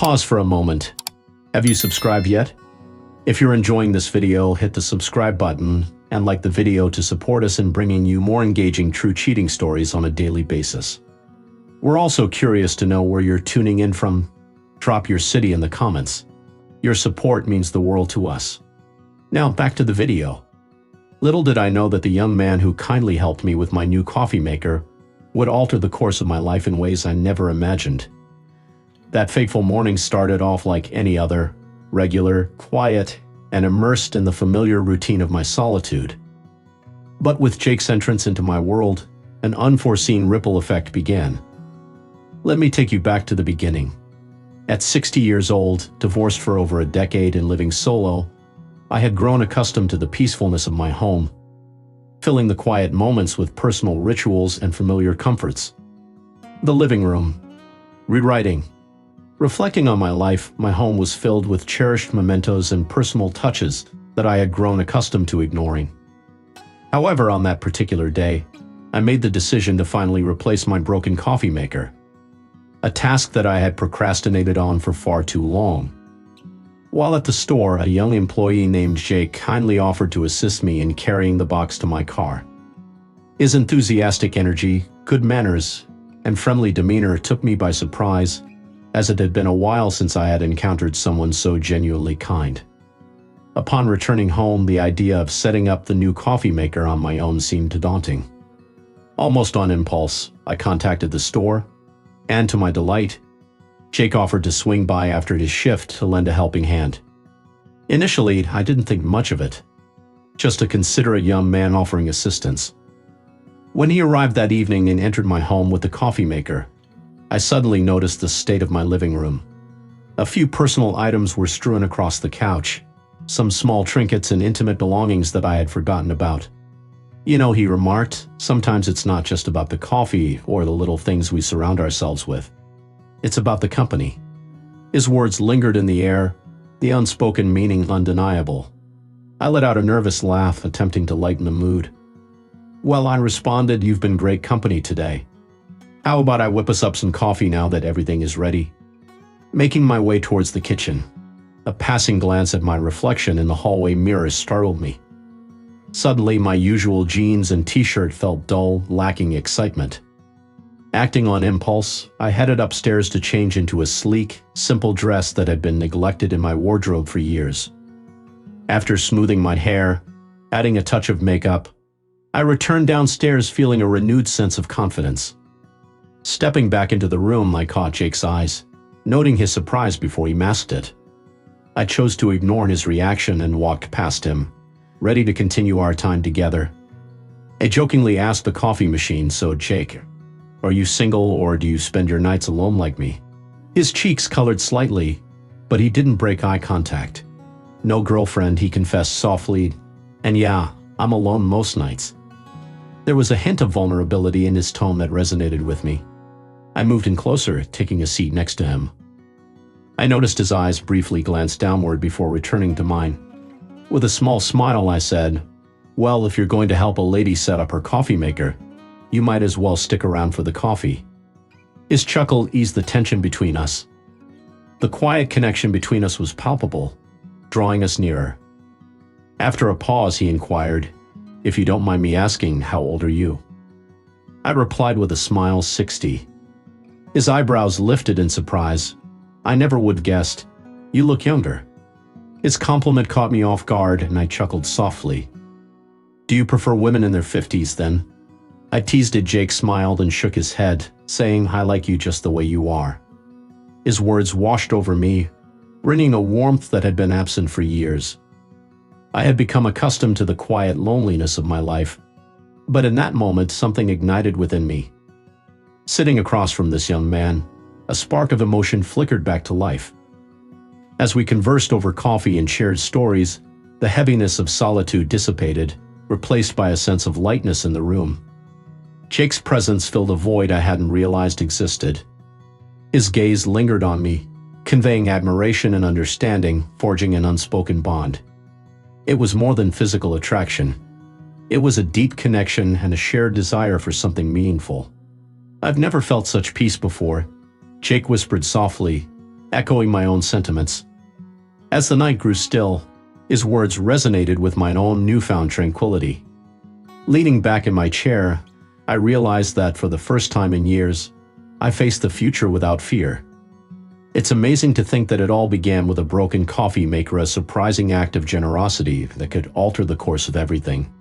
Pause for a moment. Have you subscribed yet? If you're enjoying this video, hit the subscribe button and like the video to support us in bringing you more engaging true cheating stories on a daily basis. We're also curious to know where you're tuning in from. Drop your city in the comments. Your support means the world to us. Now back to the video. Little did I know that the young man who kindly helped me with my new coffee maker would alter the course of my life in ways I never imagined. That fateful morning started off like any other, regular, quiet, and immersed in the familiar routine of my solitude. But with Jake's entrance into my world, an unforeseen ripple effect began. Let me take you back to the beginning. At 60 years old, divorced for over a decade and living solo, I had grown accustomed to the peacefulness of my home, filling the quiet moments with personal rituals and familiar comforts. The living room. Rewriting. Reflecting on my life, my home was filled with cherished mementos and personal touches that I had grown accustomed to ignoring. However, on that particular day, I made the decision to finally replace my broken coffee maker, a task that I had procrastinated on for far too long. While at the store, a young employee named Jake kindly offered to assist me in carrying the box to my car. His enthusiastic energy, good manners, and friendly demeanor took me by surprise, as it had been a while since I had encountered someone so genuinely kind. Upon returning home, the idea of setting up the new coffee maker on my own seemed daunting. Almost on impulse, I contacted the store, and to my delight, Jake offered to swing by after his shift to lend a helping hand. Initially, I didn't think much of it, just a considerate young man offering assistance. When he arrived that evening and entered my home with the coffee maker, I suddenly noticed the state of my living room. A few personal items were strewn across the couch, some small trinkets and intimate belongings that I had forgotten about. You know, he remarked, sometimes it's not just about the coffee or the little things we surround ourselves with. It's about the company. His words lingered in the air, the unspoken meaning undeniable. I let out a nervous laugh, attempting to lighten the mood. Well, I responded, you've been great company today. How about I whip us up some coffee now that everything is ready? Making my way towards the kitchen, a passing glance at my reflection in the hallway mirror startled me. Suddenly, my usual jeans and t-shirt felt dull, lacking excitement. Acting on impulse, I headed upstairs to change into a sleek, simple dress that had been neglected in my wardrobe for years. After smoothing my hair, adding a touch of makeup, I returned downstairs feeling a renewed sense of confidence. Stepping back into the room, I caught Jake's eyes, noting his surprise before he masked it. I chose to ignore his reaction and walked past him, ready to continue our time together. I jokingly asked the coffee machine, so Jake, are you single or do you spend your nights alone like me? His cheeks colored slightly, but he didn't break eye contact. No girlfriend, he confessed softly, and yeah, I'm alone most nights. There was a hint of vulnerability in his tone that resonated with me. I moved in closer, taking a seat next to him. I noticed his eyes briefly glance downward before returning to mine. With a small smile, I said, well, if you're going to help a lady set up her coffee maker, you might as well stick around for the coffee. His chuckle eased the tension between us. The quiet connection between us was palpable, drawing us nearer. After a pause, he inquired, if you don't mind me asking, how old are you? I replied with a smile, 60. His eyebrows lifted in surprise. I never would have guessed. You look younger. His compliment caught me off guard, and I chuckled softly. Do you prefer women in their 50s, then? I teased it. Jake smiled and shook his head, saying, I like you just the way you are. His words washed over me, bringing a warmth that had been absent for years. I had become accustomed to the quiet loneliness of my life, but in that moment something ignited within me. Sitting across from this young man, a spark of emotion flickered back to life. As we conversed over coffee and shared stories, the heaviness of solitude dissipated, replaced by a sense of lightness in the room. Jake's presence filled a void I hadn't realized existed. His gaze lingered on me, conveying admiration and understanding, forging an unspoken bond. It was more than physical attraction. It was a deep connection and a shared desire for something meaningful. I've never felt such peace before, Jake whispered softly, echoing my own sentiments. As the night grew still, his words resonated with my own newfound tranquility. Leaning back in my chair, I realized that for the first time in years, I faced the future without fear. It's amazing to think that it all began with a broken coffee maker, a surprising act of generosity that could alter the course of everything.